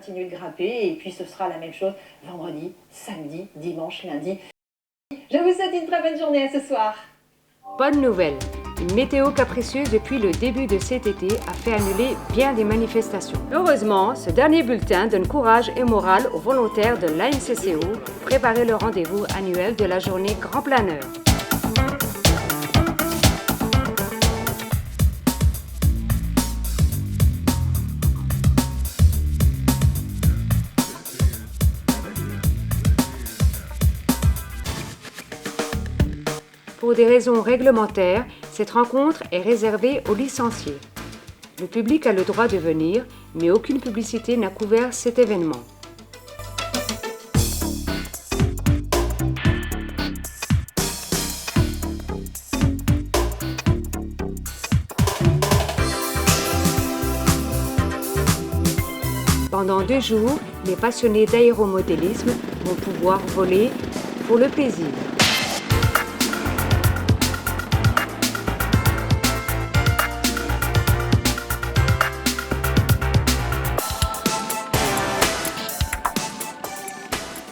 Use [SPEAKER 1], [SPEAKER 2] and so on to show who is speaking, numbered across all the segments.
[SPEAKER 1] Continuer de grimper et puis ce sera la même chose vendredi, samedi, dimanche, lundi. Je vous souhaite une très bonne journée à ce soir.
[SPEAKER 2] Bonne nouvelle, une météo capricieuse depuis le début de cet été a fait annuler bien des manifestations. Heureusement, ce dernier bulletin donne courage et morale aux volontaires de l'ANCCO pour préparer le rendez-vous annuel de la journée Grand Planeur. Pour des raisons réglementaires, cette rencontre est réservée aux licenciés. Le public a le droit de venir, mais aucune publicité n'a couvert cet événement. Pendant 2 jours, les passionnés d'aéromodélisme vont pouvoir voler pour le plaisir.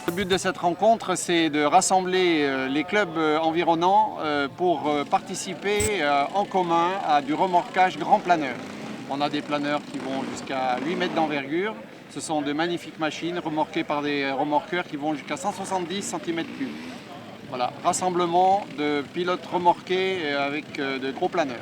[SPEAKER 3] Le but de cette rencontre, c'est de rassembler les clubs environnants pour participer en commun à du remorquage grand planeur. On a des planeurs qui vont jusqu'à 8 mètres d'envergure. Ce sont de magnifiques machines remorquées par des remorqueurs qui vont jusqu'à 170 cm3. Voilà, rassemblement de pilotes remorqués avec de gros planeurs.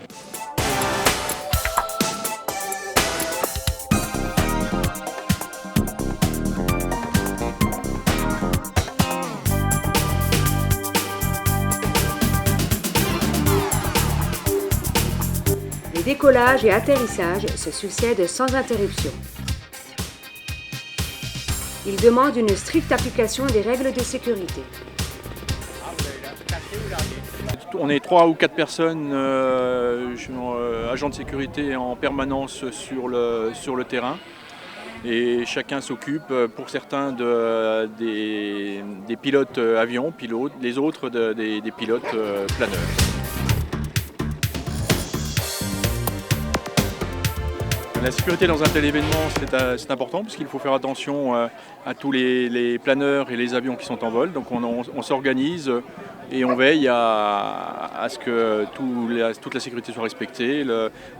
[SPEAKER 2] Les décollages et atterrissages se succèdent sans interruption. Ils demandent une stricte application des règles de sécurité.
[SPEAKER 4] On est 3 ou 4 personnes, agents de sécurité en permanence sur le terrain. Et chacun s'occupe, pour certains, des pilotes avions, les autres des pilotes planeurs. La sécurité dans un tel événement, c'est important parce qu'il faut faire attention à tous les planeurs et les avions qui sont en vol. Donc on s'organise et on veille à ce que toute la sécurité soit respectée,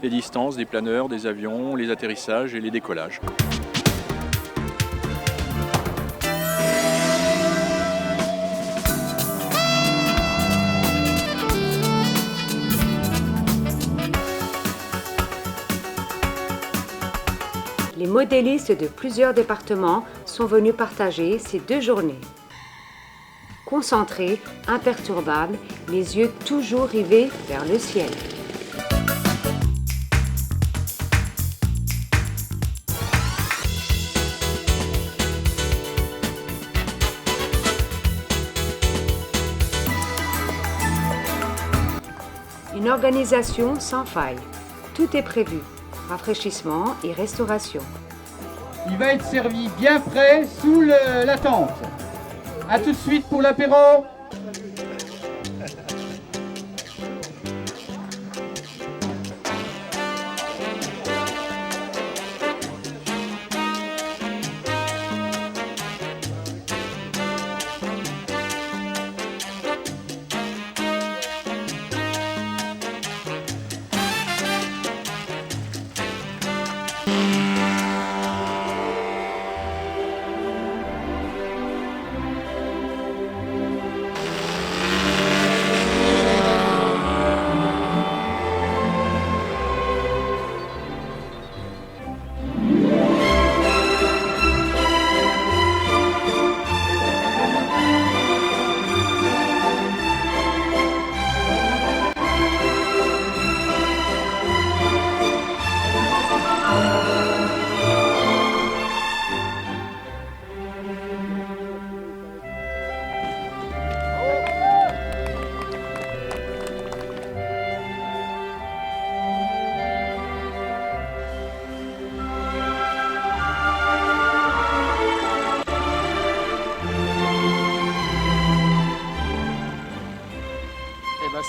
[SPEAKER 4] les distances des planeurs, des avions, les atterrissages et les décollages.
[SPEAKER 2] Les modélistes de plusieurs départements sont venus partager ces 2 journées. Concentrés, imperturbables, les yeux toujours rivés vers le ciel. Une organisation sans faille. Tout est prévu. Rafraîchissement et restauration.
[SPEAKER 5] Il va être servi bien frais sous la tente. A tout de suite pour l'apéro.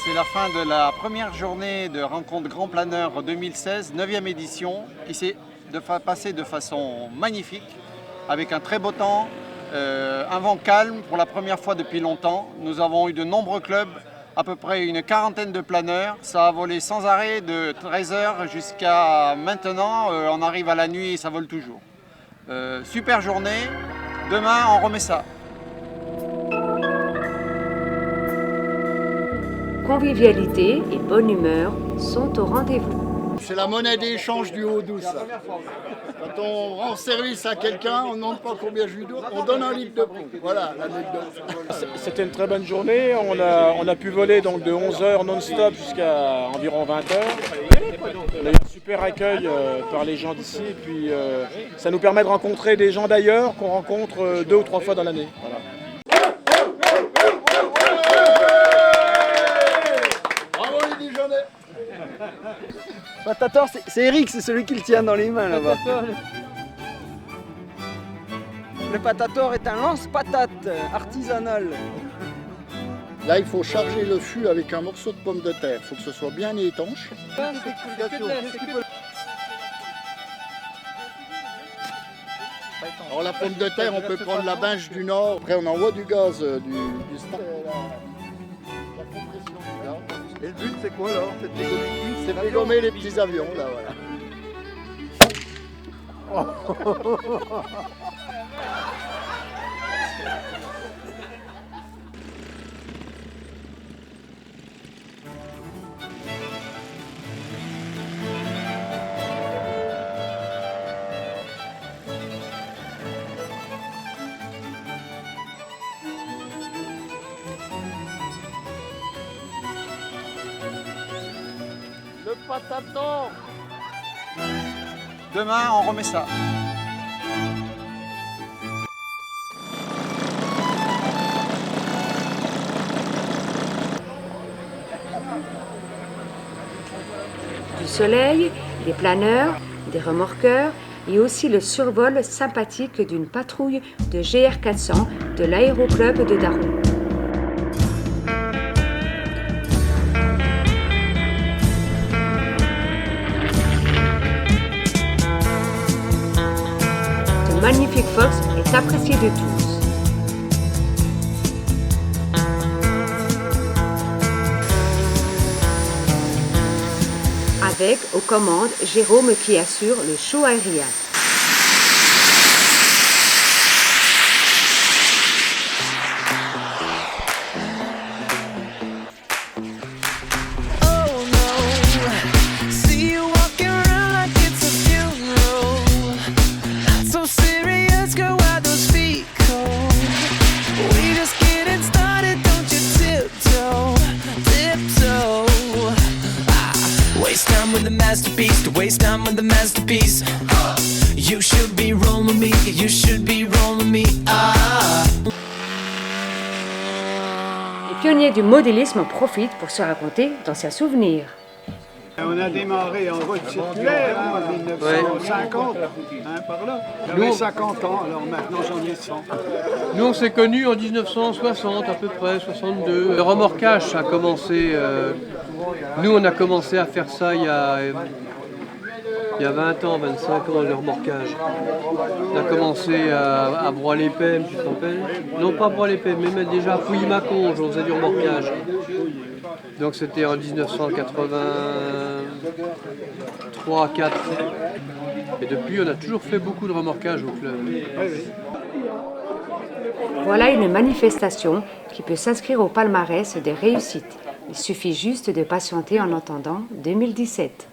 [SPEAKER 3] C'est la fin de la première journée de Rencontre Grand Planeur 2016, 9e édition, qui s'est passée de façon magnifique. avec un très beau temps, un vent calme pour la première fois depuis longtemps. Nous avons eu de nombreux clubs, à peu près une quarantaine de planeurs. Ça a volé sans arrêt de 13h jusqu'à maintenant. On arrive à la nuit et ça vole toujours. Super journée. Demain, on remet ça.
[SPEAKER 2] Convivialité et bonne humeur sont au rendez-vous.
[SPEAKER 6] C'est la monnaie d'échange du Haut-Doubs. Quand on rend service à quelqu'un, on ne demande pas combien je lui donne, on donne un litre de peau. Voilà l'anecdote.
[SPEAKER 4] C'était une très bonne journée. On a pu voler donc de 11h non-stop jusqu'à environ 20h. On a eu un super accueil par les gens d'ici. Et puis ça nous permet de rencontrer des gens d'ailleurs qu'on rencontre 2 ou 3 fois dans l'année. Voilà.
[SPEAKER 7] Patator, c'est Eric, c'est celui qui le tient dans les mains là-bas. Le patator est un lance-patate artisanal.
[SPEAKER 6] Là, il faut charger le fût avec un morceau de pomme de terre. Il faut que ce soit bien étanche. Alors la pomme de terre, on peut prendre la binge du Nord. Après, on envoie du gaz du stade.
[SPEAKER 7] Et le but c'est quoi alors?
[SPEAKER 6] C'est de dégommer les petits avions, là, voilà. Le patator.
[SPEAKER 3] Demain, on remet ça.
[SPEAKER 2] Du soleil, des planeurs, des remorqueurs et aussi le survol sympathique d'une patrouille de GR400 de l'aéroclub de Daron. Ce magnifique Fox est apprécié de tous. Avec aux commandes Jérôme qui assure le show aérien.
[SPEAKER 8] To waste time with the masterpiece. You should be rolling me, you should be rolling me.
[SPEAKER 2] Les pionniers du modélisme en profitent pour se raconter d'anciens souvenirs.
[SPEAKER 9] On a démarré en route circulaire en 1950, par là. J'avais 50 ans, alors maintenant j'en ai 100.
[SPEAKER 10] Nous on s'est connus en 1960 à peu près, 62. Le remorquage ça a commencé, nous on a commencé à faire ça il y a 20 ans, 25 ans le remorquage. On a commencé à Broye-les-Pêmes, tu te rappelles? Non pas Broye-les-Pêmes, mais même déjà à Pouilly-Maconge, on faisait du remorquage. Donc c'était en 1983-4. Et depuis, on a toujours fait beaucoup de remorquage au club.
[SPEAKER 2] Voilà une manifestation qui peut s'inscrire au palmarès des réussites. Il suffit juste de patienter en attendant 2017.